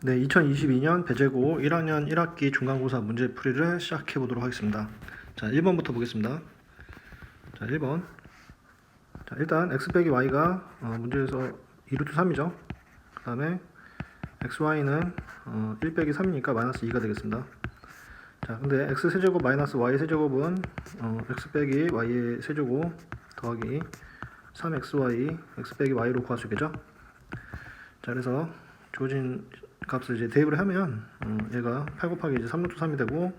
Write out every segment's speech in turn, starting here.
네, 2022년 배재고 1학년 1학기 중간고사 문제풀이를 시작해 보도록 하겠습니다. 자, 1번부터 보겠습니다. 자, 1번. 자, 일단 x 빼기 y가 문제에서 2루트 3이죠. 그 다음에 xy는 1 빼기 3이니까 마이너스 2가 되겠습니다. 자, 근데 x 세제곱 마이너스 y 세제곱은 x 빼기 y의 세제곱 더하기 3xy x 빼기 y로 구할 수 있겠죠. 자, 그래서 주어진 값을 이제 대입을 하면 얘가 8 곱하기 이제 3루트 3이 되고,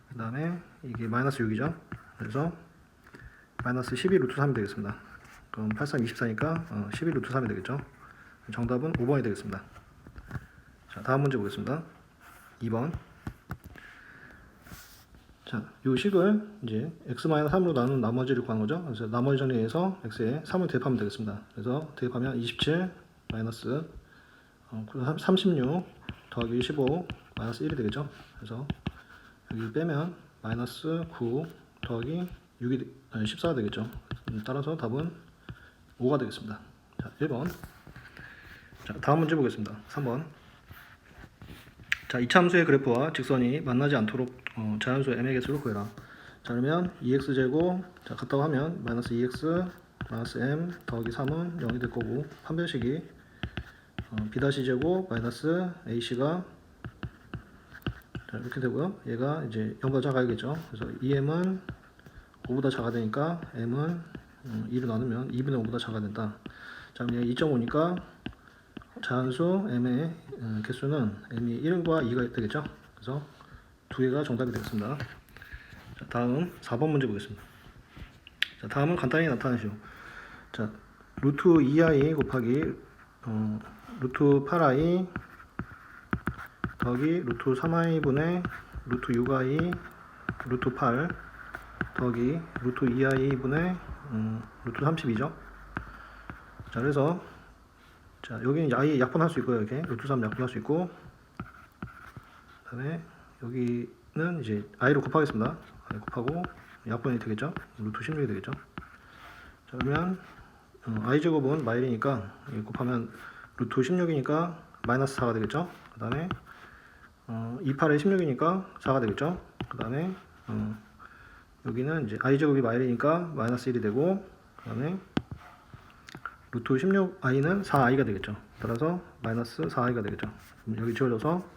그 다음에 이게 마이너스 6이죠. 그래서 마이너스 12루트 3이 되겠습니다. 그럼 8, 3, 24니까 12루트 3이 되겠죠. 정답은 5번이 되겠습니다. 자, 다음 문제 보겠습니다. 2번. 자, 요 식을 이제 x-3으로 나눈 나머지를 구한 거죠. 그래서 나머지 정리해서 x에 3을 대입하면 되겠습니다. 그래서 대입하면 27 마이너스 36 더하기 15 마이너스 1이 되겠죠. 그래서 여기 빼면 마이너스 9 더하기 6이 14가 되겠죠. 따라서 답은 5가 되겠습니다. 자, 1번. 자, 다음 문제 보겠습니다. 3번. 자, 이차함수의 그래프와 직선이 만나지 않도록 자연수 m의 개수를 구해라. 자, 그러면 2x제곱, 자, 같다고 하면 마이너스 2x 마이너스 m 더하기 3은 0이 될 거고, 판별식이 b-제곱 마이너스 ac가 자, 이렇게 되고요. 얘가 이제 0보다 작아야겠죠. 그래서 2m은 5보다 작아야 되니까 m은 2로 나누면 2분의 5보다 작아야 된다. 자, 그럼 2.5니까 자연수 m의 개수는 m이 1과 2가 되겠죠. 그래서 두 개가 정답이 되겠습니다. 자, 다음 4번 문제 보겠습니다. 자, 다음은 간단히 나타내시오. 자, 루트 2i 곱하기 루트 8i 더하기 루트 3i분의 루트 6i 루트 8 더하기 루트 2i분의 루트 32죠. 자, 그래서 자, 여기는 i 약분할 수 있고요. 이렇게 루트 3 약분할 수 있고, 그 다음에 여기는 이제 i로 곱하겠습니다. i 곱하고 약분이 되겠죠. 루트 16이 되겠죠. 자, 그러면 i 제곱은 마일이니까 곱하면 루트 16이니까 마이너스 4가 되겠죠. 그 다음에 28에 16이니까 4가 되겠죠. 그 다음에 여기는 이제 i 제곱이 마일이니까 마이너스 1이 되고, 그 다음에 루트 16i는 4i가 되겠죠. 따라서 마이너스 4i가 되겠죠. 여기 지워져서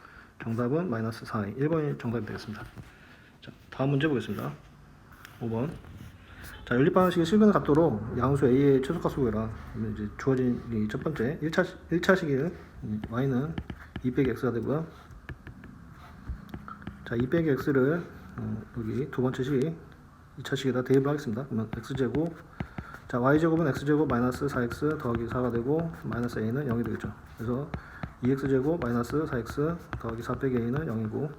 정답은 마이너스 4i. 1번이 정답이 되겠습니다. 자, 다음 문제 보겠습니다. 5번. 자, 연립방정식의 실근을 갖도록 양수 a의 최소값을 구해라. 이제 주어진 이 첫 번째 1차식의 y는 2 빼기 x가 되고요. 자, 2 빼기 x를 여기 두 번째 식 2차식에다 대입을 하겠습니다. 그러면 x제곱, 자, y제곱은 x제곱 마이너스 4x 더하기 4가 되고, 마이너스 a는 0이 되겠죠. 그래서 2x제곱 마이너스 4x 더하기 4 빼기 a는 0이고,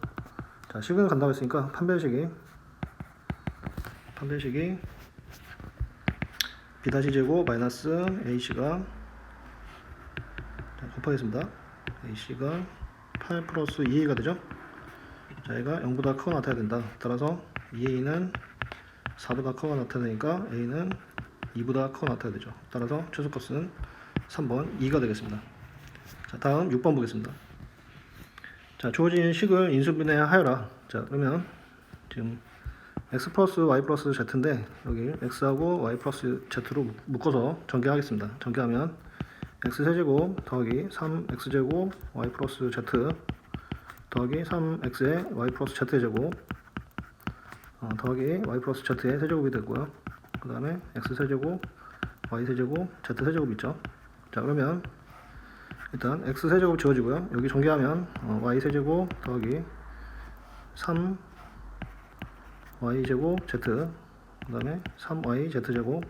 자, 식을 간다고 했으니까 판별식이 b-제곱 마이너스 ac가, 자, 곱하겠습니다. ac가 8 플러스 2a가 되죠. 자, 얘가 0보다 크거나 같아야 된다. 따라서 2a는 4보다 크거나 나타나니까 a는 2보다 크거나 나타나야 되죠. 따라서 최소값은 3번 2가 되겠습니다. 자, 다음 6번 보겠습니다. 자, 주어진 식을 인수분해하여라. 자, 그러면 지금 x 플러스 y 플러스 z인데 여기 x하고 y 플러스 z로 묶어서 전개하겠습니다. 전개하면 x 세제곱 더하기 3x제곱 y 플러스 z 더하기 3x의 y 플러스 z의 제곱 더하기 y 플러스 z의 세제곱이 되고요. 그 다음에 x 세제곱 y 세제곱 z 세제곱 있죠. 자, 그러면 일단 x 세제곱 지워지고요. 여기 전개하면 y 세제곱 더하기 3 y 제곱 z, 그 다음에 3y z 제곱,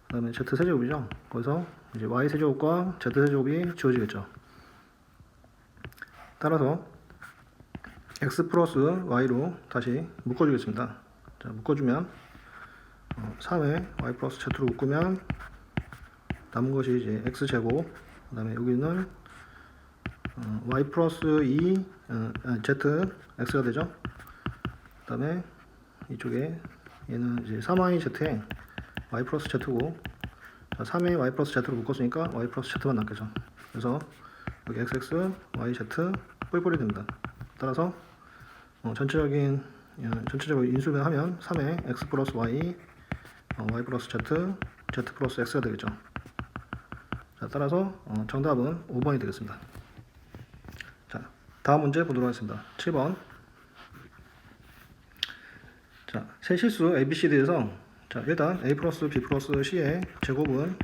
그 다음에 z 세제곱이죠. 거기서 이제 y 세제곱과 z 세제곱이 지워지겠죠. 따라서 x 플러스 y로 다시 묶어주겠습니다. 자, 묶어주면 3에 y 플러스 z로 묶으면 남은 것이 이제 x 제곱, 그 다음에 여기는 y 플러스 2 z x가 되죠. 그 다음에 이쪽에 얘는 이제 3yz에 y 플러스 z고, 자, 3에 y 플러스 z로 묶었으니까 y 플러스 z만 남겠죠. 그래서 여기 XX, YZ 뿔뿔이 됩니다. 따라서 전체적으로 인수를 하면 3의 X 플러스 Y, Y 플러스 Z, Z 플러스 X가 되겠죠. 자, 따라서 정답은 5번이 되겠습니다. 자, 다음 문제 보도록 하겠습니다. 7번. 자, 세 실수 ABCD에서 자, 일단 A 플러스 B 플러스 C의 제곱은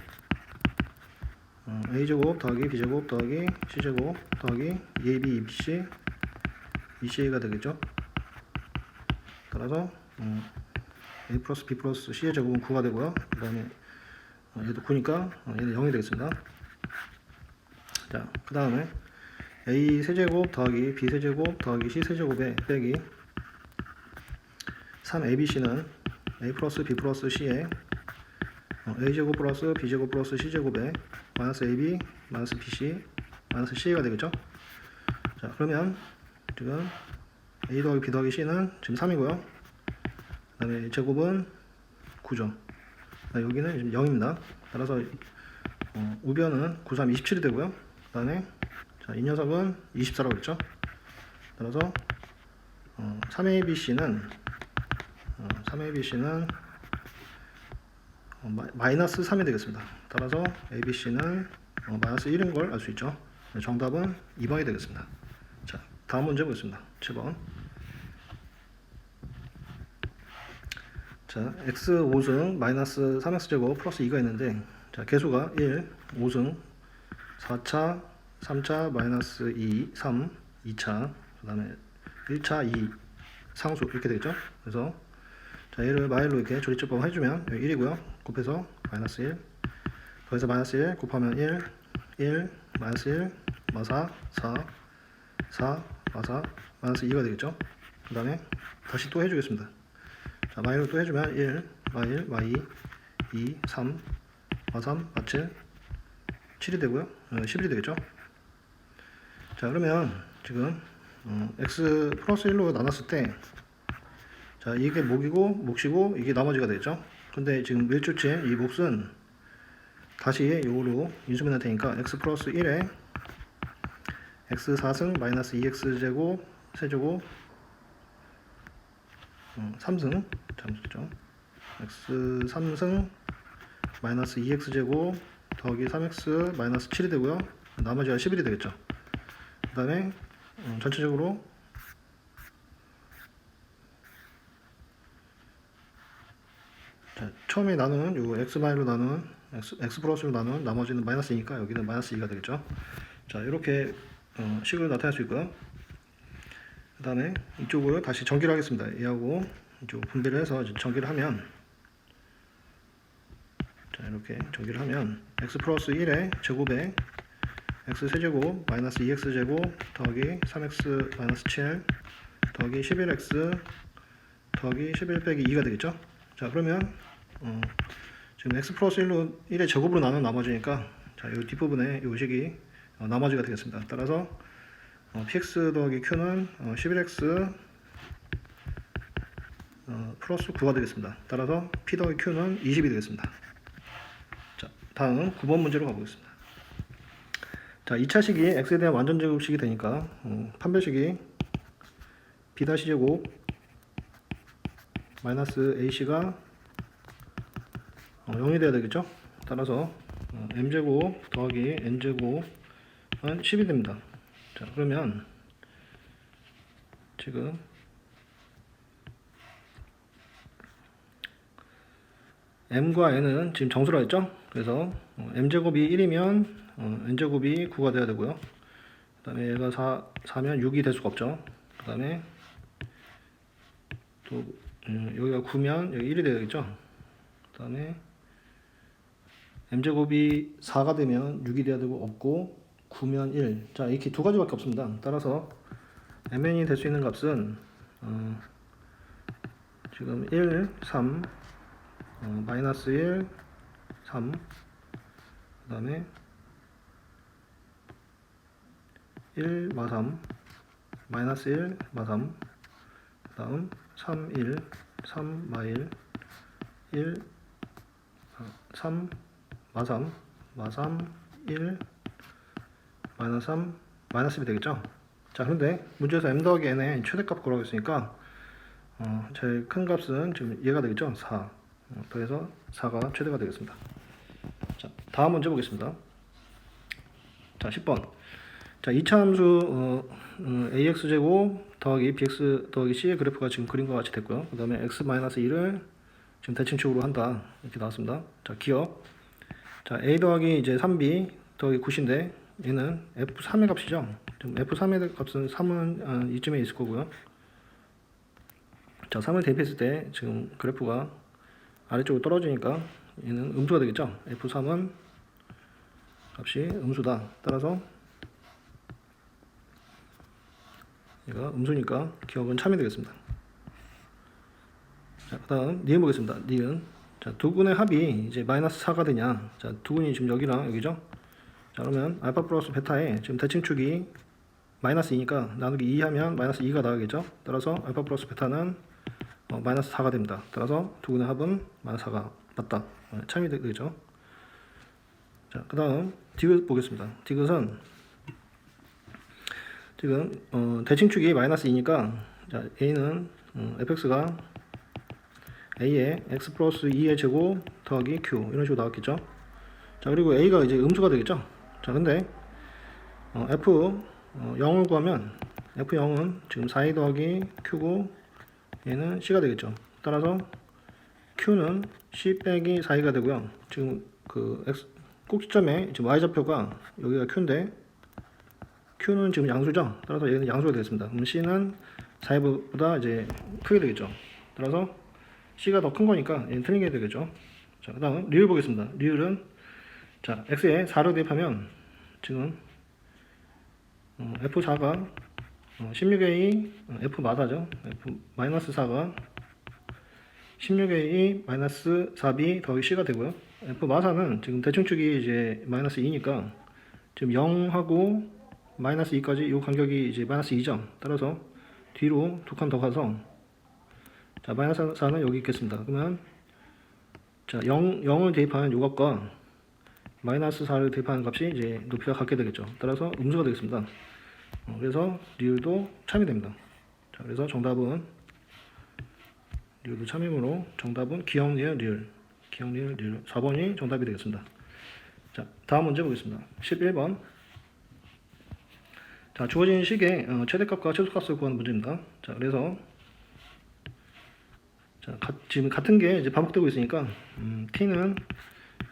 A제곱 더하기 B제곱 더하기 C제곱 더하기 2AB, 2BC, 2CA가 되겠죠. 따라서 A 플러스 B 플러스 C의 제곱은 9가 되고요. 그 다음에 얘도 9니까 얘는 0이 되겠습니다. 자, 그 다음에 A 세제곱 더하기 B 세제곱 더하기 C 세제곱에 빼기 3ABC는 A 플러스 B 플러스 C에 A제곱 플러스 B제곱 플러스 C제곱에 마이너스 AB, 마이너스 BC, 마이너스 CA가 되겠죠. 자, 그러면 지금 A 더하기 B 더하기 C는 지금 3이고요. 그 다음에 제곱은 9죠. 여기는 지금 0입니다. 따라서 우변은 9, 3, 27이 되고요. 그 다음에 자, 이 녀석은 24라고 그랬죠. 따라서 3ABC는 마이너스 3이 되겠습니다. 따라서 ABC는 마이너스 1인 걸 알 수 있죠. 정답은 2번이 되겠습니다. 자, 다음 문제 보겠습니다. 7번. 자, x 5승 마이너스 3x제곱 플러스 2가 있는데 자, 개수가 1, 5승, 4차, 3차, 마이너스 2, 3, 2차, 그 다음에 1차, 2, 상수 이렇게 되겠죠. 그래서 자, 얘를 마일로 이렇게 조리집법 해주면 1이고요. 곱해서 마이너스 1, 거기서 마이너스 1 곱하면 1, 마이너스 1, 마사, 4, 마사, 마이너스 2가 되겠죠. 그 다음에 다시 또 해주겠습니다. 자, 마일로 또 해주면 1, 마일, 마이, 2, 3, 마3, 마7, 7이 되고요. 11이 되겠죠. 자, 그러면 지금 x 플러스 1로 나눴을 때 자, 이게 목이고 몫이고 이게 나머지가 되죠. 근데 지금 밀주치의 이 몫은 다시 요거로 인수분해 되니까 x 플러스 1에 x 4승 마이너스 2x제곱 세제곱 3승 잠시죠. x 3승 마이너스 2x제곱 더하기 3x 마이너스 7이 되고요. 나머지가 11이 되겠죠. 그 다음에 전체적으로 자, 처음에 나눈 요 x 마이로 나눈 x 플러스로 나눈 나머지는 마이너스이니까 여기는 마이너스 2가 되겠죠. 자, 이렇게 식으로 나타낼 수 있고요. 그 다음에 이쪽을 다시 전기를 하겠습니다. 얘하고 이쪽 분배를 해서 이제 전기를 하면 자, 이렇게 전기를 하면 x 플러스 1의 제곱에 x 세제곱 마이너스 2x제곱 더하기 3x 마이너스 7 더하기 11x 더하기 11 빼기 2가 되겠죠. 자, 그러면 지금 x 플러스 1의 제곱으로 나눈 나머지니까 자, 이 뒷부분에 이 식이 나머지가 되겠습니다. 따라서 px 더하기 q는 11x 플러스 9가 되겠습니다. 따라서 p 더하기 q는 20이 되겠습니다. 자, 다음 9번 문제로 가보겠습니다. 자, 2차식이 x에 대한 완전제곱식이 되니까 판별식이 b-제곱 마이너스 ac가 0이 돼야 되겠죠. 따라서 m제곱 더하기 n제곱은 10이 됩니다. 자, 그러면 지금 m과 n은 지금 정수라 했죠. 그래서 m제곱이 1이면 n제곱이 9가 돼야 되고요. 그 다음에 얘가 4면 6이 될 수가 없죠. 그 다음에 또 여기가 9면 여기 1이 되겠죠. 그 다음에 m제곱이 4가 되면 6이 돼야 되고 없고 9면 1. 자, 이렇게 두 가지밖에 없습니다. 따라서 mn이 될 수 있는 값은 지금 1, 3, 마이너스 1, 3, 그 다음에 1, 마3, 마이너스 1, 마3, 그 다음 3, 1, 3, 마1, 1, 3, 마3, 마3, 1, 마이너스 3, 마이너스 1이 되겠죠. 자, 그런데 문제에서 m 더하기 n의 최대값 구하라고 했으니까 제일 큰 값은 지금 얘가 되겠죠. 4. 더해서 4가 최대가 되겠습니다. 자, 다음 문제 보겠습니다. 자, 10번. 자, 이차함수 ax제곱 더하기 bx 더하기 c의 그래프가 지금 그림과 같이 됐고요. 그 다음에 x-2를 지금 대칭축으로 한다. 이렇게 나왔습니다. 자, 기억. 자, a 더하기 이제 3b 더하기 9인데 얘는 f3의 값이죠. 지금 f3의 값은 3은 이쯤에 있을 거고요. 자, 3을 대입했을 때 지금 그래프가 아래쪽으로 떨어지니까 얘는 음수가 되겠죠. f3은 값이 음수다. 따라서 얘가 음수니까 기억은 참이 되겠습니다. 자, 그 다음 니은 보겠습니다. 니은. 자, 두 근의 합이 이제 마이너스 4가 되냐. 자, 두 근이 지금 여기랑 여기죠. 자, 그러면 알파 플러스 베타에 지금 대칭축이 마이너스 2니까 나누기 2 하면 마이너스 2가 나가겠죠. 따라서 알파 플러스 베타는 마이너스 4가 됩니다. 따라서 두 근의 합은 마이너스 4가 맞다. 참이 되겠죠. 자, 그 다음 디귿 보겠습니다. 디귿은 지금 대칭축이 마이너스 2니까 자, a는 fx가 a의 x 플러스 2의 제곱 더하기 q 이런 식으로 나왔겠죠. 자, 그리고 a가 이제 음수가 되겠죠. 자, 근데 f 0을 구하면 f0은 지금 4a 더하기 q고 얘는 c가 되겠죠. 따라서 q는 c 빼기 4a가 되고요. 지금 그 x 꼭지점에 지금 y좌표가 여기가 q인데 q는 지금 양수죠. 따라서 얘는 양수가 되겠습니다. 그럼 c는 4a보다 이제 크게 되겠죠. 따라서 c가 더 큰 거니까 얘는 틀린 게 되겠죠. 자, 그 다음 리을 보겠습니다. 리을은 자, x에 4를 대입하면 지금 f4가 16a f 마다죠. f 마이너스 4가 16a 마이너스 4b 더하기 c가 되고요. f 마사는 지금 대칭축이 이제 마이너스 2니까 지금 0하고 마이너스 2까지 이 간격이 이제 마이너스 2죠. 따라서 뒤로 두 칸 더 가서 자, 마이너스 4는 여기 있겠습니다. 그러면 자, 0을 대입하는 요 값과 마이너스 4를 대입하는 값이 이제 높이가 같게 되겠죠. 따라서 음수가 되겠습니다. 그래서 리을도 참이 됩니다. 자, 그래서 정답은 리을도 참이므로 정답은 기억 리을 리을 4번이 정답이 되겠습니다. 자, 다음 문제 보겠습니다. 11번. 자, 주어진 식의 최대값과 최소값을 구하는 문제입니다. 자, 그래서 자, 지금 같은 게 이제 반복되고 있으니까 t는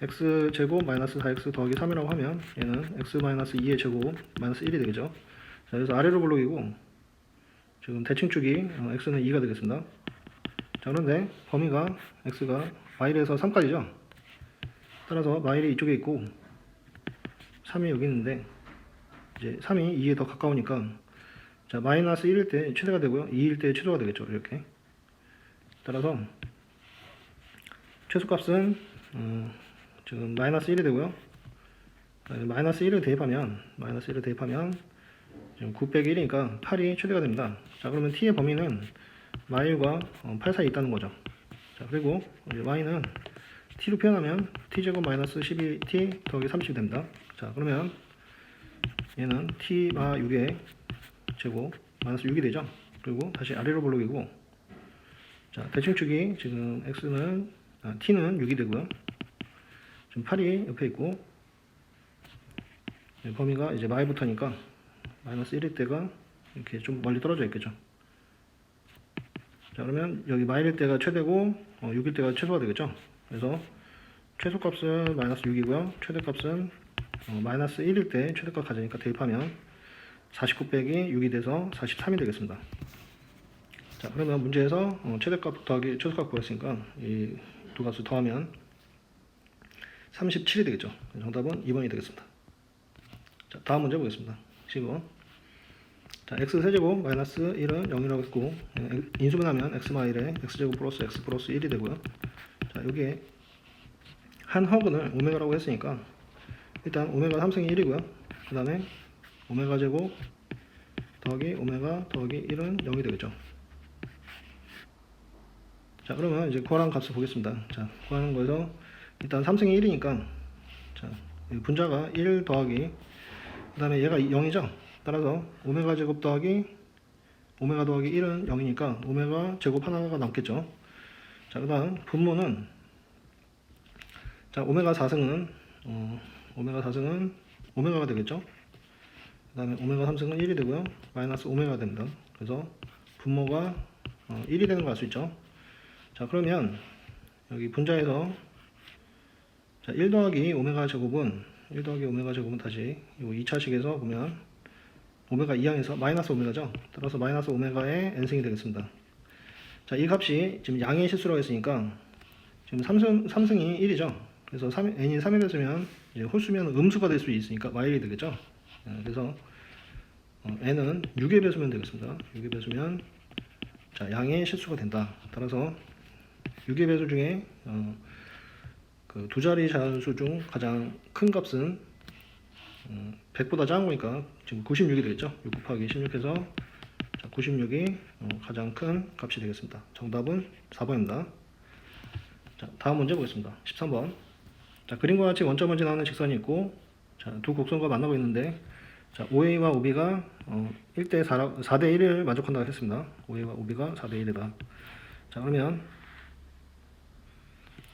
x 제곱 마이너스 4x 더하기 3이라고 하면 얘는 x 마이너스 2의 제곱 마이너스 1이 되겠죠. 자, 그래서 아래로 블록이고 지금 대칭축이 x는 2가 되겠습니다. 자, 그런데 범위가 x가 마일에서 3까지죠. 따라서 마일이 이쪽에 있고 3이 여기 있는데 이제 3이 2에 더 가까우니까 자, 마이너스 1일 때 최대가 되고요. 2일 때 최소가 되겠죠. 이렇게. 따라서 최소값은 지금 마이너스 1이 되고요. 마이너스 1을 대입하면 지금 9 빼기 1이니까 8이 최대가 됩니다. 자, 그러면 t의 범위는 마일과 8 사이에 있다는 거죠. 자, 그리고 이제 y는 t로 표현하면 t제곱 마이너스 12t 더하기 30이 됩니다. 자, 그러면 얘는 t가 6의 제곱 마이너스 6이 되죠. 그리고 다시 아래로 블록이고 자, 대칭축이 지금 x는 t는 6이 되고요. 지금 8이 옆에 있고 범위가 이제 마일부터니까 마이너스 1일 때가 이렇게 좀 멀리 떨어져 있겠죠. 자, 그러면 여기 마일일 때가 최대고 6일 때가 최소가 되겠죠. 그래서 최소값은 마이너스 6이고요. 최대값은 마이너스 1일 때 최대값 가져니까 대입하면 49 빼기 6이 돼서 43이 되겠습니다. 자, 그러면 문제에서 최대값 더하기 최소값 구했으니까 이 두 값을 더하면 37이 되겠죠. 정답은 2번이 되겠습니다. 자, 다음 문제 보겠습니다. 10번. 자, x 세제곱 마이너스 1은 0이라고 했고 인수분하면 x 마일에 x제곱 플러스 x 플러스 1이 되고요. 자, 여기에 한 허근을 오메가라고 했으니까 일단 오메가 3승이 1이고요. 그 다음에 오메가 제곱 더하기 오메가 더하기 1은 0이 되겠죠. 자, 그러면 이제 구하라는 값을 보겠습니다. 자, 구하는 거에서 일단 3승이 1이니까 자, 분자가 1 더하기 그 다음에 얘가 0이죠. 따라서 오메가 제곱 더하기 오메가 더하기 1은 0이니까 오메가 제곱 하나가 남겠죠. 자, 그 다음 분모는 자 오메가 4승은 오메가 4승은 오메가가 되겠죠. 그 다음에 오메가 3승은 1이 되고요. 마이너스 오메가가 됩니다. 그래서 분모가 1이 되는 걸 알 수 있죠. 자, 그러면 여기 분자에서 자, 1 더하기 오메가 제곱은 다시 이 2차식에서 보면 오메가 2항에서 마이너스 오메가죠. 따라서 마이너스 오메가의 n승이 되겠습니다. 자, 이 값이 지금 양의 실수라고 했으니까 지금 3승이 1이죠. 그래서 n이 3에 배수면 이제 홀수면 음수가 될 수 있으니까 y1이 되겠죠. 그래서 n은 6에 배수면 되겠습니다. 6에 배수면 자, 양의 실수가 된다. 따라서 6의 배수 중에 그 두 자리 자연수 중 가장 큰 값은 100보다 작은 거니까 지금 96이 되겠죠. 6 곱하기 16해서 96이 가장 큰 값이 되겠습니다. 정답은 4번입니다. 자, 다음 문제 보겠습니다. 13번. 자, 그림과 같이 원점원지 나오는 직선이 있고 자, 두 곡선과 만나고 있는데 자, OA와 OB가 4대 1을 만족한다고 했습니다. OA와 OB가 4대 1이다. 자, 그러면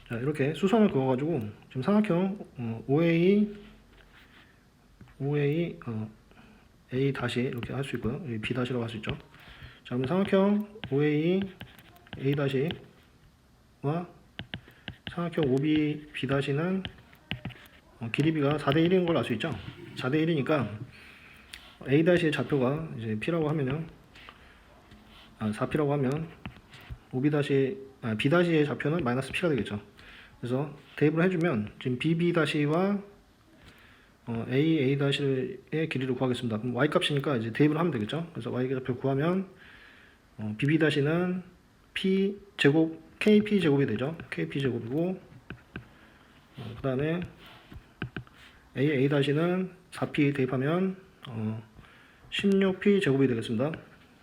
자, 이렇게 수선을 그어가지고 지금 삼각형 OA A 다시 이렇게 할 수 있고요. 여기 B 다시라고 할 수 있죠. 자, 그러면 삼각형 OA A 다시와 삼각형 OB B 다시는 길이비가 4대 1인 걸 알 수 있죠. 4대 1이니까 A 다시의 좌표가 이제 P라고 하면요. 4P라고 하면 OB 다시 B 다시의 좌표는 마이너스 P가 되겠죠. 그래서 대입을 해주면 지금 BB 다시와 A 다시의 길이를 구하겠습니다. 그럼 Y 값이니까 이제 대입을 하면 되겠죠. 그래서 Y 값을 구하면 BB 다시는 P 제곱 KP 제곱이 되죠. KP 제곱이고 그 다음에 A 다시는 4P 대입하면 16P 제곱이 되겠습니다.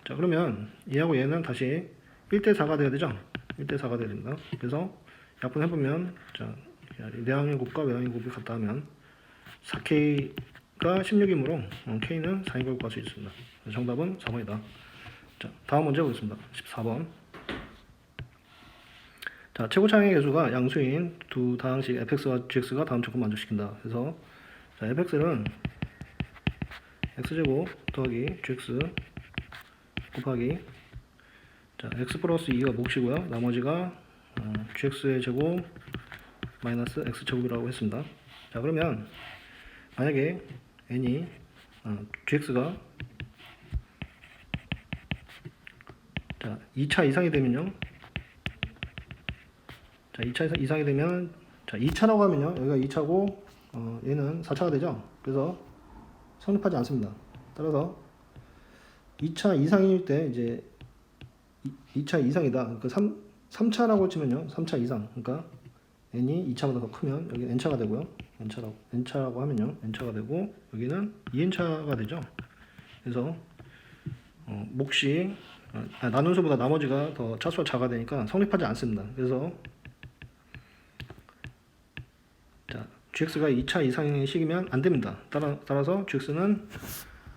자, 그러면 얘하고 얘는 다시 1대 4가 돼야 되죠. 1대 4가 돼야 됩니다. 그래서 약분해보면 자, 내항의 곱과 외항의 곱이 같다 하면 4K가 16이므로 K는 4인 걸 구할 수 있습니다. 정답은 4번이다. 자, 다음 문제 보겠습니다. 14번. 자, 최고차항의 개수가 양수인 두 다항식 fx와 gx가 다음 조건 만족시킨다. 그래서 자, fx는 x제곱 더하기 gx 곱하기 자, x 플러스 2가 몫이고요. 나머지가 gx의 제곱 마이너스 x제곱이라고 했습니다. 자, 그러면 만약에 n이 gx가 자, 2차 이상이 되면요. 자, 2차 이상이 되면 자, 2차라고 하면요. 여기가 2차고 얘는 4차가 되죠. 그래서 성립하지 않습니다. 따라서 2차 이상일 때 이제 2차 이상이다. 그러니까 3차라고 치면요. 3차 이상. 그러니까 n이 2차보다 더 크면 여기 n차가 되고요. n차라고 하면요. n차가 되고 여기는 2n차가 되죠. 그래서 몫이 나눈수보다 나머지가 더 차수가 작아 되니까 성립하지 않습니다. 그래서 자, gx가 2차 이상의 식이면 안 됩니다. 따라서 gx는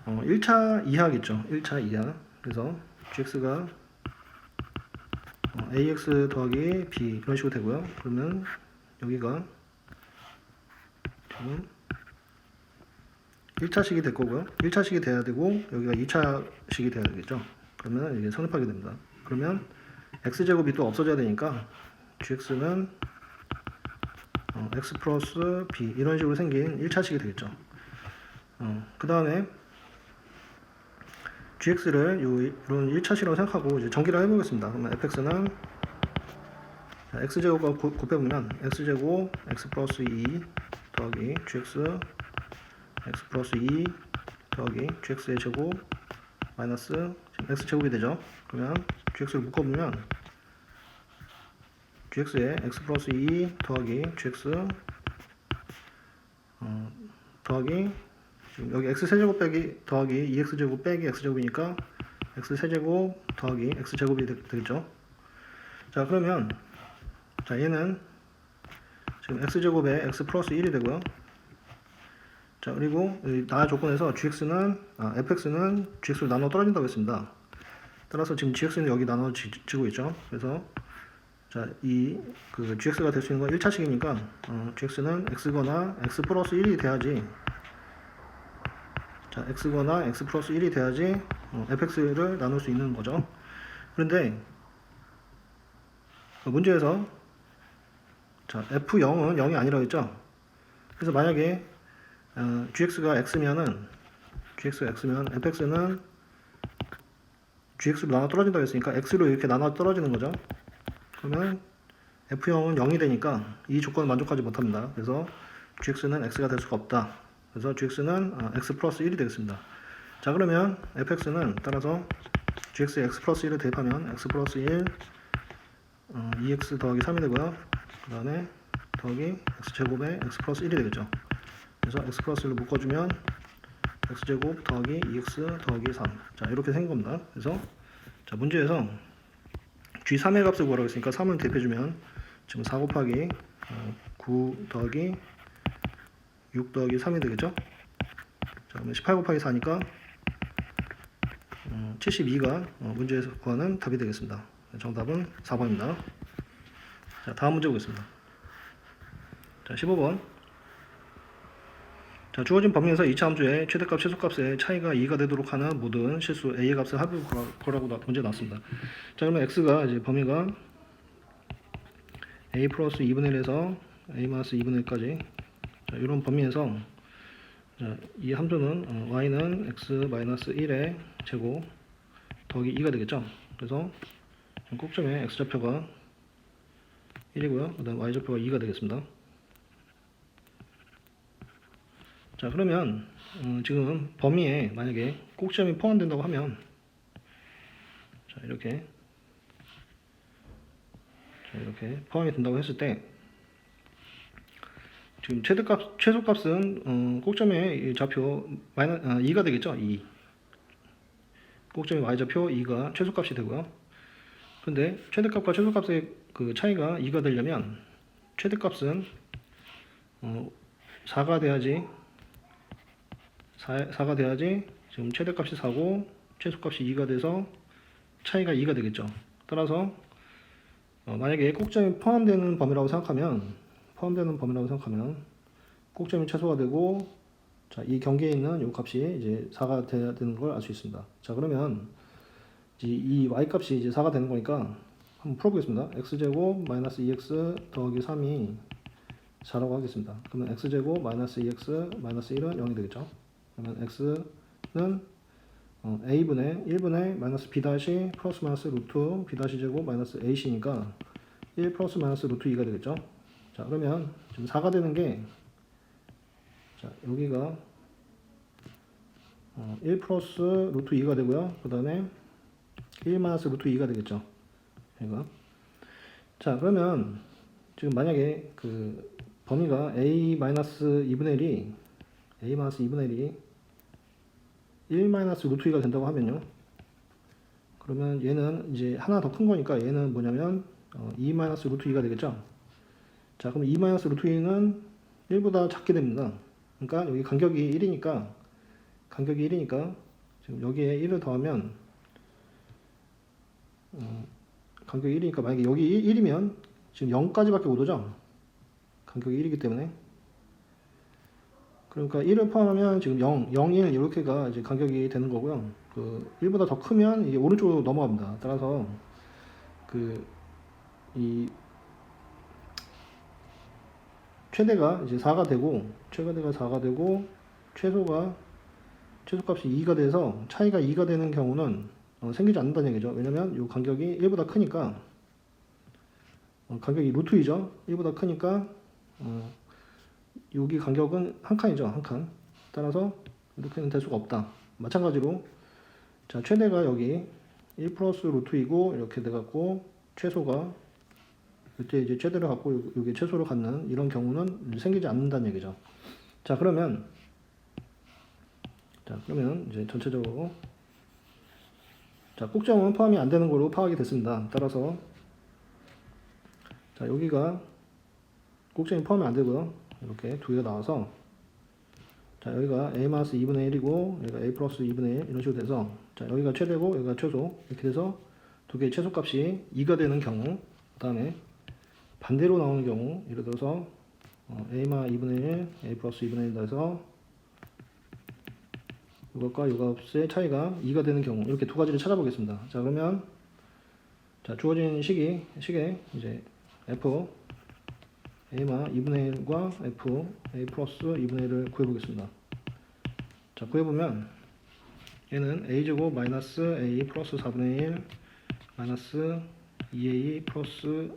1차 이하겠죠. 1차 이하. 그래서 gx가 ax 더하기 b 이런 식으로 되고요. 그러면 여기가 지금 1차식이 될 거고요. 1차식이 돼야 되고 여기가 2차식이 돼야 되겠죠. 그러면 이게 성립하게 됩니다. 그러면 x제곱이 또 없어져야 되니까 gx는 x 플러스 b 이런 식으로 생긴 1차식이 되겠죠. 그 다음에 gx를 이런 1차식이라고 생각하고 이제 전기를 해보겠습니다. 그러면 fx는 x제곱과 곱해보면 x제곱 x 플러스 2 더하기 gx x 플러스 2 더하기 gx의 제곱 마이너스 x제곱이 되죠. 그러면 gx를 묶어보면 gx에 x 플러스 2 더하기 gx 더하기 지금 여기 x세제곱 빼기 더하기 2x제곱 빼기 x제곱이니까 x세제곱 더하기 x제곱이 되겠죠. 자, 그러면 자, 얘는 지금 x제곱에 x 플러스 1이 되고요. 자, 그리고 이 나와 조건에서 fx는 gx로 나눠 떨어진다고 했습니다. 따라서 지금 gx는 여기 나눠지고 있죠. 그래서 자, 그 gx가 될 수 있는 건 1차식이니까 gx는 x거나 x 플러스 1이 돼야지, 자, x거나 x 플러스 1이 돼야지 fx를 나눌 수 있는 거죠. 그런데 문제에서 자, f0은 0이 아니라고 했죠. 그래서 만약에 gx가 x면은 fx는 gx로 나눠 떨어진다고 했으니까 x로 이렇게 나눠 떨어지는 거죠. 그러면 f0은 0이 되니까 이 조건을 만족하지 못합니다. 그래서 gx는 x가 될 수가 없다. 그래서 gx는 x 플러스 1이 되겠습니다. 자, 그러면 fx는 따라서 gx에 x 플러스 1을 대입하면 x 플러스 1 2x 더하기 3이 되고요. 그 다음에 더하기 x제곱에 x 플러스 1이 되겠죠. 그래서 x 플러스 1로 묶어주면 x제곱 더하기 2x 더하기 3. 자, 이렇게 생긴 겁니다. 그래서 자, 문제에서 g3의 값을 구하라고 했으니까 3을 대입해주면 지금 4 곱하기 9 더하기 6 더하기 3이 되겠죠. 자, 그러면 18 곱하기 4니까 72가 문제에서 구하는 답이 되겠습니다. 정답은 4번입니다. 자, 다음 문제 보겠습니다. 자, 15번. 자, 주어진 범위에서 2차 함수의 최대값, 최소값의 차이가 2가 되도록 하는 모든 실수 a의 값을 합을 구하라고 문제 나왔습니다. 자, 그러면 x가 이제 범위가 a 플러스 2분의 1에서 a 마이너스 2분의 1까지, 자, 이런 범위에서 자, 이 함수는 y는 x 마이너스 1의 제곱 더하기 2가 되겠죠. 그래서 꼭점의 x좌표가 1이고요. 그 다음 y좌표가 2가 되겠습니다. 자, 그러면 지금 범위에 만약에 꼭지점이 포함된다고 하면 자, 이렇게 포함이 된다고 했을 때 지금 최소값은 꼭점의 좌표 2가 되겠죠. 2. 꼭점의 y좌표 2가 최소값이 되고요. 근데 최대값과 최소값의 그 차이가 2가 되려면 최대값은 4가 돼야지 지금 최대값이 4고 최소값이 2가 돼서 차이가 2가 되겠죠. 따라서 만약에 꼭점이 포함되는 범위라고 생각하면 꼭점이 최소가 되고, 자, 이 경계에 있는 이 값이 이제 4가 돼야 되는 걸 알 수 있습니다. 자, 그러면 이 y 값이 이제 4가 되는 거니까 한번 풀어보겠습니다. x제곱 마이너스 2x 더하기 3이 4라고 하겠습니다. 그러면 x제곱 마이너스 2x 마이너스 1은 0이 되겠죠. 그러면 x는 a분의 1분의 마이너스 b 다시 플러스 마이너스 루트 b 다시 제곱 마이너스 ac니까 1 플러스 마이너스 루트 2가 되겠죠. 자, 그러면 지금 4가 되는 게, 자, 여기가 1 플러스 루트 2가 되고요. 그 다음에 1 마이너스 루트 2가 되겠죠. 얘가. 자, 그러면 지금 만약에 그 범위가 a 마이너스 2분의 1이 1 마이너스 루트 2가 된다고 하면요. 그러면 얘는 이제 하나 더 큰 거니까 얘는 뭐냐면 2 마이너스 루트 2가 되겠죠. 자, 그럼 2 마이너스 루트 2는 1보다 작게 됩니다. 그러니까 여기 간격이 1이니까 지금 여기에 1을 더하면 간격이 1이니까 만약에 여기 1이면 지금 0까지밖에 못 오죠. 간격이 1이기 때문에. 그러니까 1을 포함하면 지금 0, 1 이렇게가 이제 간격이 되는 거고요. 그 1보다 더 크면 이게 오른쪽으로 넘어갑니다. 따라서 이 최대가 이제 4가 되고 최소값이 2가 돼서 차이가 2가 되는 경우는 생기지 않는다는 얘기죠. 왜냐면 이 간격이 1보다 크니까 간격이 루트 2죠. 1보다 크니까 여기 간격은 한 칸이죠. 한 칸. 따라서 이렇게는 될 수가 없다. 마찬가지로 자, 최대가 여기 1 플러스 루트 2고 이렇게 돼갖고 최소가 이때 이제 최대를 갖고 여기 최소를 갖는 이런 경우는 생기지 않는다는 얘기죠. 자, 그러면 이제 전체적으로 자, 꼭점은 포함이 안 되는 걸로 파악이 됐습니다. 따라서 자, 여기가 꼭점이 포함이 안 되고요. 이렇게 두 개가 나와서 자, 자, 여기가 a 마이너스 2분의 1이고 여기가 a 플러스 2분의 1 이런 식으로 돼서, 자, 여기가 최대고 여기가 최소 이렇게 돼서 두 개의 최소값이 2가 되는 경우, 그 다음에 반대로 나오는 경우, 예를 들어서 a마 2분의 1, a 플러스 2분의 1 해서 이것과 이것의 차이가 2가 되는 경우, 이렇게 두 가지를 찾아보겠습니다. 자, 그러면 자, 주어진 식에 이제 f a마 2분의 1과 f a 플러스 2분의 1을 구해보겠습니다. 자, 구해보면 얘는 a제곱 마이너스 a 플러스 4분의 1 마이너스 2a 플러스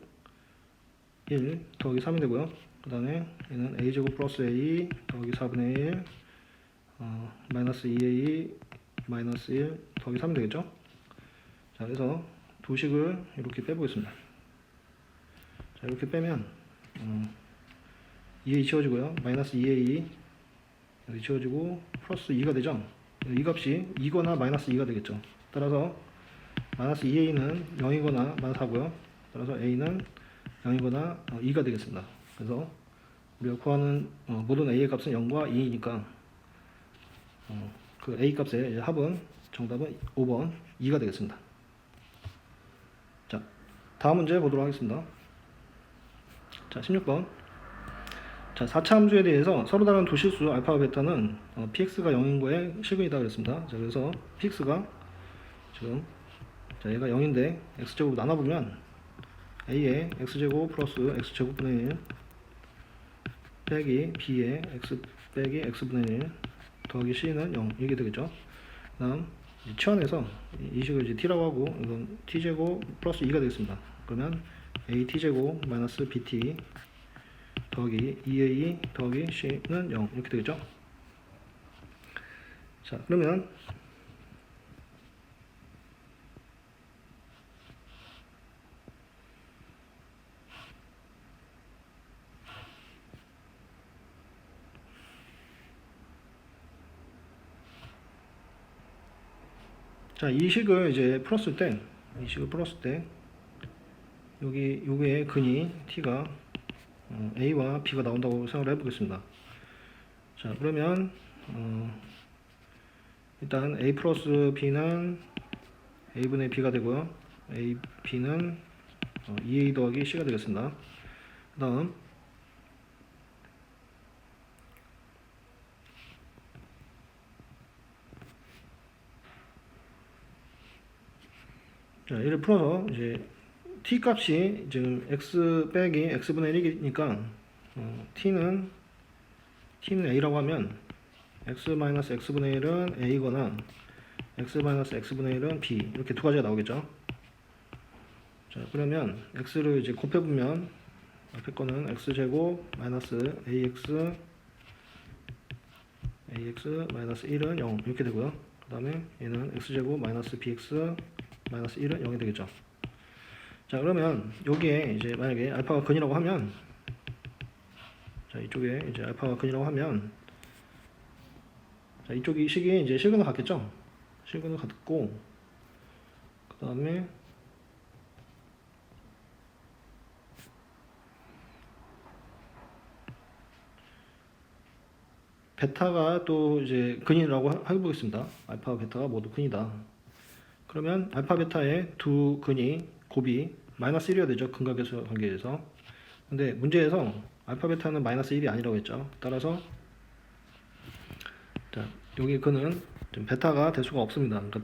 1 더하기 3이 되고요. 그 다음에 얘는 a제곱 플러스 a 더하기 4분의 1 마이너스 2a 마이너스 1 더하기 3이 되겠죠. 자, 그래서 두 식을 이렇게 빼보겠습니다. 자, 이렇게 빼면 2a 지워지고요. 마이너스 2a 여기 지워지고 플러스 2가 되죠. 이 값이 2거나 마이너스 2가 되겠죠. 따라서 마이너스 2a는 0이거나 마이너스 4고요. 따라서 a는 0이거나 2가 되겠습니다. 그래서 우리가 구하는 모든 a의 값은 0과 2이니까 그 a 값의 합은 정답은 5번 2가 되겠습니다. 자, 다음 문제 보도록 하겠습니다. 자, 16번. 자, 4차 함수에 대해서 서로 다른 두 실수 알파와 베타는 px가 0인 거에 실근이다 그랬습니다. 자, 그래서 px가 지금, 자, 얘가 0인데 x제곱 나눠보면 a의 x제곱 플러스 x제곱분의 1 빼기 b의 x 빼기 x분의 1 더하기 c는 0 이렇게 되겠죠. 그 다음 치환해서 이 식을 이제 t라고 하고 이건 t제곱 플러스 2가 되겠습니다. 그러면 a t제곱 마이너스 bt 더하기 2a 더하기 c는 0 이렇게 되겠죠. 자, 그러면 자, 이 식을 이제 풀었을 때, 여기 요게 근이 t가 a와 b가 나온다고 생각을 해보겠습니다. 자, 그러면 일단 a 플러스 b는 a분의 b가 되고요. a b는 2a 더하기 c가 되겠습니다. 그 다음 자, 얘를 풀어서 이제 t 값이 지금 x 빼기 x분의 1이니까 t는 a라고 하면 x-x분의 1은 a거나 x-x분의 1은 b 이렇게 두 가지가 나오겠죠. 자, 그러면 x를 이제 곱해보면 앞에 거는 x제곱 마이너스 ax 마이너스 1은 0 이렇게 되고요. 그 다음에 얘는 x제곱 마이너스 bx 마이너스 1은 0이 되겠죠. 자, 그러면 여기에 이제 만약에 알파가 근이라고 하면, 자, 이쪽에 이제 알파가 근이라고 하면, 자, 이쪽이 식이 이제 실근을 갖겠죠. 실근을 갖고, 그 다음에 베타가 또 이제 근이라고 해보겠습니다. 알파와 베타가 모두 근이다. 그러면 알파 베타의 두 근이 곱이 마이너스 1이어야 되죠. 근각계수 관계에서. 근데 문제에서 알파 베타는 마이너스 1이 아니라고 했죠. 따라서 자, 여기 근은 좀 베타가 될 수가 없습니다. 그러니까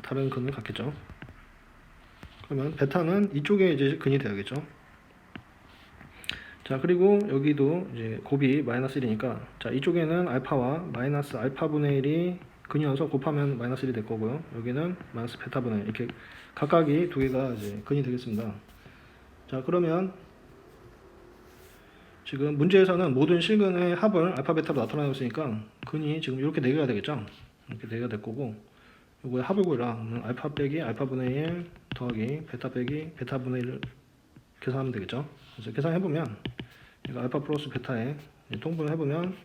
다른 근을 갖겠죠. 그러면 베타는 이쪽에 이제 근이 되야겠죠. 자, 그리고 여기도 이제 곱이 마이너스 1이니까, 자, 이쪽에는 알파와 마이너스 알파분의 1이 근이어서 곱하면 마이너스 1이 될 거고요. 여기는 마이너스 베타분의 1 이렇게 각각이 두 개가 이제 근이 되겠습니다. 자, 그러면 지금 문제에서는 모든 실근의 합을 알파 베타로 나타나고 있으니까 근이 지금 이렇게 4개가 되겠죠. 이렇게 4개가 될 거고, 요거의 합을 구해라. 알파 빼기 알파분의 1 더하기 베타 빼기 베타분의 1을 계산하면 되겠죠. 그래서 계산해보면 이거 알파 플러스 베타에 통분을 해보면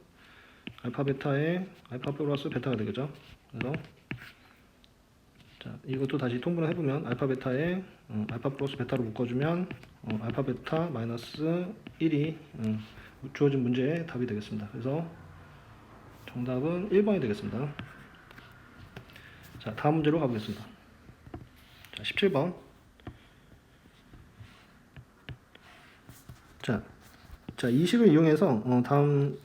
알파 베타에 알파 플러스 베타가 되겠죠. 그래서 자, 이것도 다시 통분을 해보면 알파 베타에 알파 플러스 베타로 묶어주면 알파 베타 마이너스 1이 주어진 문제의 답이 되겠습니다. 그래서 정답은 1번이 되겠습니다. 자, 다음 문제로 가보겠습니다. 자, 17번. 자, 이 식을 이용해서 다음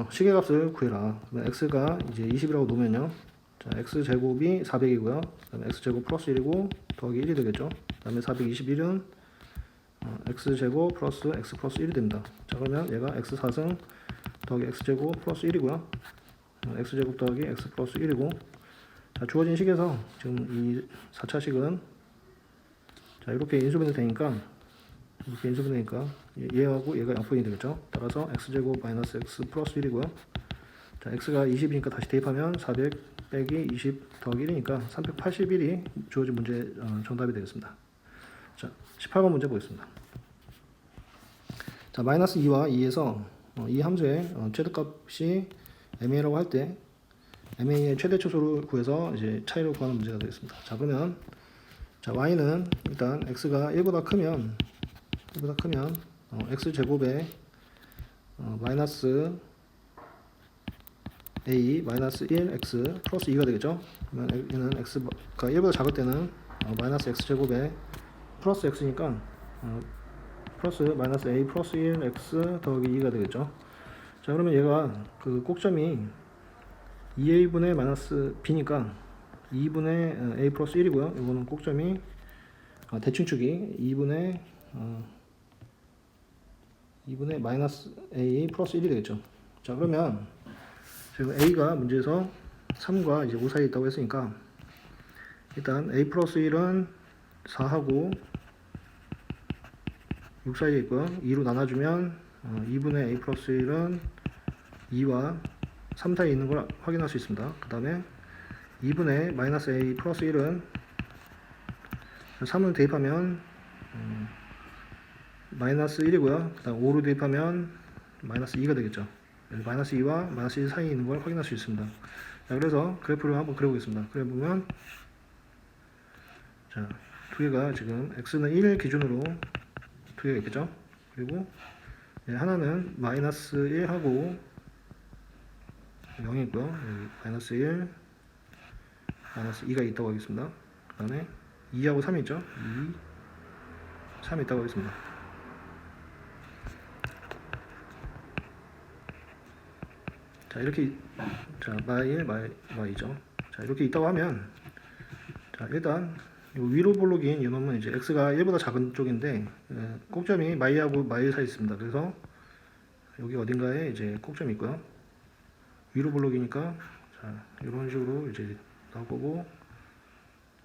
시계값을 구해라. x가 이제 20이라고 놓으면요. 자, x 제곱이 400이고요. 그다음에 x 제곱 플러스 1이고 더하기 1이 되겠죠. 그다음에 421은 x 제곱 플러스 x 플러스 1이 됩니다. 자, 그러면 얘가 x 4승 더하기 x 제곱 플러스 1이고요. x 제곱 더하기 x 플러스 1이고, 자, 주어진 식에서 지금 이 4차식은 자, 이렇게 인수분해 되니까 얘하고 얘가 양변이 되겠죠. 따라서 x제곱 마이너스 x 플러스 1이고요. 자, x가 20이니까 다시 대입하면 400 빼기 20 더하기 1이니까 381이 주어진 문제 정답이 되겠습니다. 자, 18번 문제 보겠습니다. 자, 마이너스 2와 2에서 이 함수의 최대값이 ma라고 할 때 ma의 최대 초소를 구해서 이제 차이를 구하는 문제가 되겠습니다. 자, 그러면 자, y는 일단 x가 1보다 크면 x 제곱에 마이너스 a 마이너스 1 x 플러스 2가 되겠죠. 그러면 얘는 x가 1보다 작을 때는 마이너스 x 제곱에 플러스 x니까 플러스 마이너스 a 플러스 1 x 더하기 2가 되겠죠. 자, 그러면 얘가 그 꼭점이 2a분의 마이너스 b니까 2분의 a 플러스 1이고요. 이거는 꼭점이 대칭축이 2분의 마이너스 a 플러스 1이 되겠죠. 자, 그러면 지금 a가 문제에서 3과 이제 5 사이에 있다고 했으니까 일단 a 플러스 1은 4하고 6 사이에 있고요. 2로 나눠주면 2분의 a 플러스 1은 2와 3 사이에 있는 걸 확인할 수 있습니다. 그 다음에 2분의 마이너스 a 플러스 1은 3을 대입하면 마이너스 1이고요. 그 다음 5로 대입하면 마이너스 2가 되겠죠. 마이너스 2와 마이너스 1 사이에 있는 걸 확인할 수 있습니다. 자, 그래서 그래프를 한번 그려보겠습니다. 그려보면 자, 두 개가 지금 x는 1 기준으로 두 개가 있겠죠. 그리고 하나는 마이너스 1하고 0이 있고요. 여기 마이너스 1, 마이너스 2가 있다고 하겠습니다. 그 다음에 2하고 3이 있죠. 2, 3이 있다고 하겠습니다. 자, 이렇게 자, 마이 마이죠. 자, 이렇게 있다고 하면 자, 일단 위로 볼록인 이놈은 이제 x가 1보다 작은 쪽인데 꼭점이 마이하고 마이 사이에 있습니다. 그래서 여기 어딘가에 이제 꼭점이 있고요. 위로 볼록이니까 자, 이런 식으로 이제 나올 거고,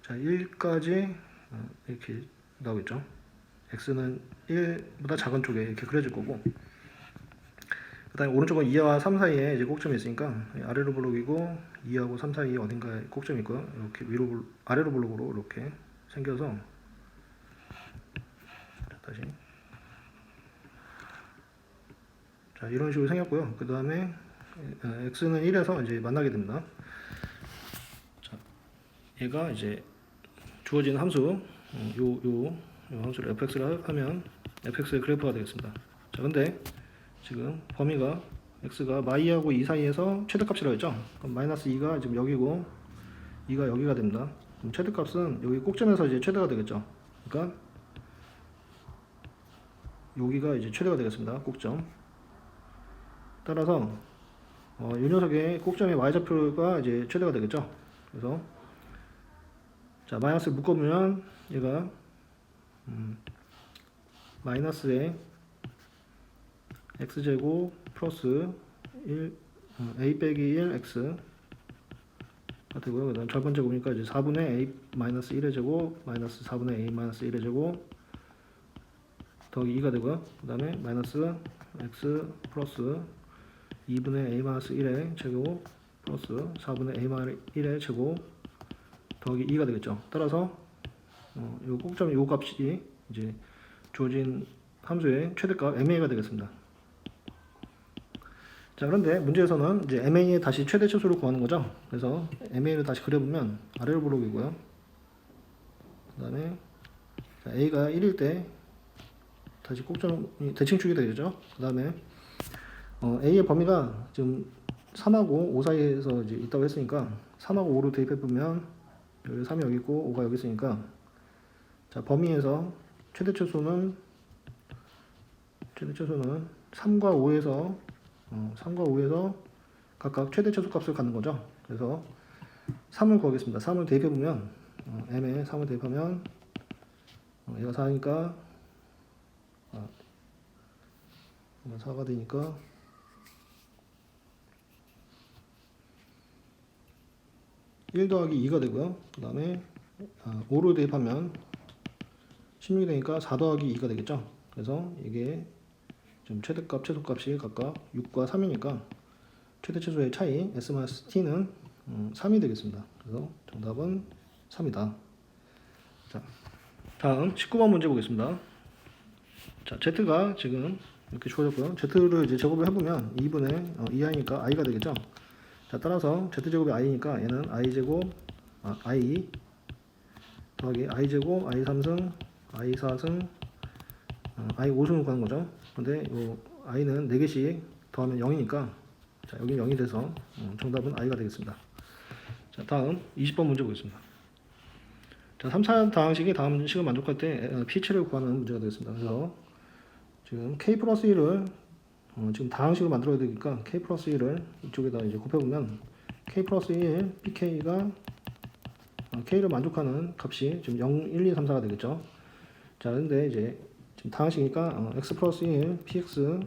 자, 1까지 이렇게 나오겠죠. x는 1보다 작은 쪽에 이렇게 그려질 거고, 그 다음에 오른쪽은 2와 3 사이에 이제 꼭점이 있으니까 아래로 볼록이고 2하고 3 사이에 어딘가에 꼭점이 있고요. 이렇게 아래로 볼록으로 이렇게 생겨서 다시 자, 이런 식으로 생겼고요. 그 다음에 x는 1에서 이제 만나게 됩니다. 자, 얘가 이제 주어진 함수 요 함수를 fx를 하면 fx의 그래프가 되겠습니다. 자, 근데 지금 범위가 x가 마이하고 2 사이에서 최대값이라고 했죠. 그럼 마이너스 2가 지금 여기고 2가 여기가 됩니다. 그럼 최대값은 여기 꼭점에서 이제 최대가 되겠죠. 그러니까 여기가 이제 최대가 되겠습니다. 꼭점. 따라서 이 녀석의 꼭점의 y좌표가 이제 최대가 되겠죠. 그래서 자, 마이너스를 묶어보면 얘가 마이너스에 x제곱 플러스 1 a 빼기 1x가 되고요. 그 다음 절반 제곱이니까 이제 4분의 a 마이너스 1의 제곱 마이너스 4분의 a 마이너스 1의 제곱 더하기 2가 되고요. 그 다음에 마이너스 x 플러스 2분의 a 마이너스 1의 제곱 플러스 4분의 a 마이너스 1의 제곱 더하기 2가 되겠죠. 따라서 요 꼭점 요 값이 이제 주어진 함수의 최대값 ma가 되겠습니다. 자, 그런데 문제에서는 이제 ma의 다시 최대 치수를 구하는 거죠. 그래서 ma를 다시 그려보면 아래로 볼록이고요. 그 다음에 a가 1일 때 다시 꼭점이 대칭축이 되겠죠. 그 다음에 A의 범위가 지금 3하고 5 사이에서 이제 있다고 했으니까 3하고 5로 대입해 보면 여기 3이 여기 있고 5가 여기 있으니까 자, 범위에서 최대 최소는 3과 5에서 각각 최대 최소 값을 갖는 거죠. 그래서 3을 구하겠습니다. 3을 대입해 보면 m에 3을 대입하면 얘가 4니까 4가 되니까 1 더하기 2가 되고요. 그 다음에 5로 대입하면 16이 되니까 4 더하기 2가 되겠죠. 그래서 이게 지금 최대값, 최소값이 각각 6과 3이니까 최대 최소의 차이 S-T는 3이 되겠습니다. 그래서 정답은 3이다. 자, 다음 19번 문제 보겠습니다. 자, Z가 지금 이렇게 주어졌고요. Z를 이제 제곱을 해보면 2분의 2i니까 i가 되겠죠. 자, 따라서 Z제곱이 i니까 얘는 i제곱, i 더하기 i제곱, i3승, i4승, i5승을 구하는 거죠. 근데 요 i는 4개씩 더하면 0이니까 자, 여기 0이 돼서 정답은 i가 되겠습니다. 자, 다음 20번 문제 보겠습니다. 자, 3, 4다항식이 다음 식을 만족할 때 p치를 구하는 문제가 되겠습니다. 그래서 지금 k 플러스 1을 지금 다항식을 만들어야 되니까 k 플러스 1을 이쪽에다 이제 곱해보면 k 플러스 1 pk가 k를 만족하는 값이 지금 0, 1, 2, 3, 4가 되겠죠. 자, 근데 이제 지금 다항식이니까 x 플러스 1 px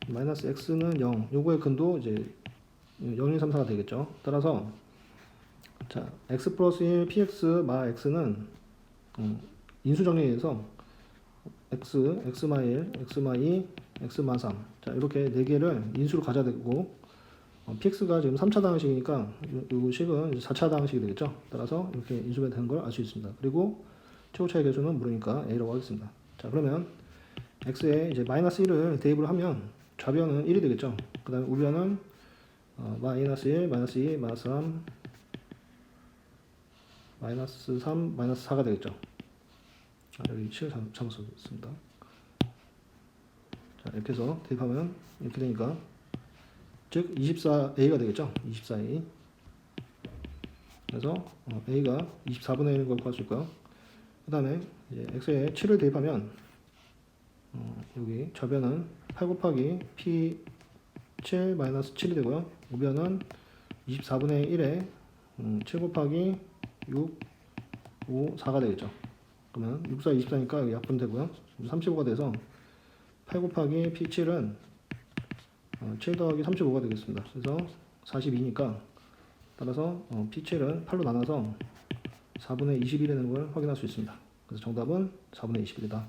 마이너스 x는 0 요거의 근도 이제 0, 1, 2, 3, 4가 되겠죠. 따라서 자, x 플러스 1 px 마 x는 인수 정리해서 x, x마 1, x마 2, x마 3 자, 이렇게 4개를 인수로 가져야 되고 px가 지금 3차 다항식이니까 이 식은 4차 다항식이 되겠죠. 따라서 이렇게 인수가 되는 걸 알 수 있습니다. 그리고 최고차의 개수는 모르니까 a라고 하겠습니다. 자, 그러면 x에 이제 마이너스 1을 대입을 하면 좌변은 1이 되겠죠. 그 다음에 우변은 마이너스 1, 마이너스 2, 마이너스 3, 마이너스 3, 마이너스 4가 되겠죠. 여기 7 잘못 썼습니다. 자, 이렇게 해서 대입하면 이렇게 되니까 즉 24a가 되겠죠. 24a. 그래서 a가 24분의 1인 걸 구할 수 있고요. 그 다음에 x에 7을 대입하면 여기 좌변은 8 곱하기 p7 마이너스 7이 되고요. 우변은 24분의 1에 7 곱하기 6, 5, 4가 되겠죠. 그러면 6, 4, 24니까 여기 약분 되고요. 35가 돼서 8 곱하기 p7은 7 더하기 35가 되겠습니다. 그래서 42니까 따라서 p7은 8로 나눠서 4분의 21이 되는 걸 확인할 수 있습니다. 그래서 정답은 4분의 21이다.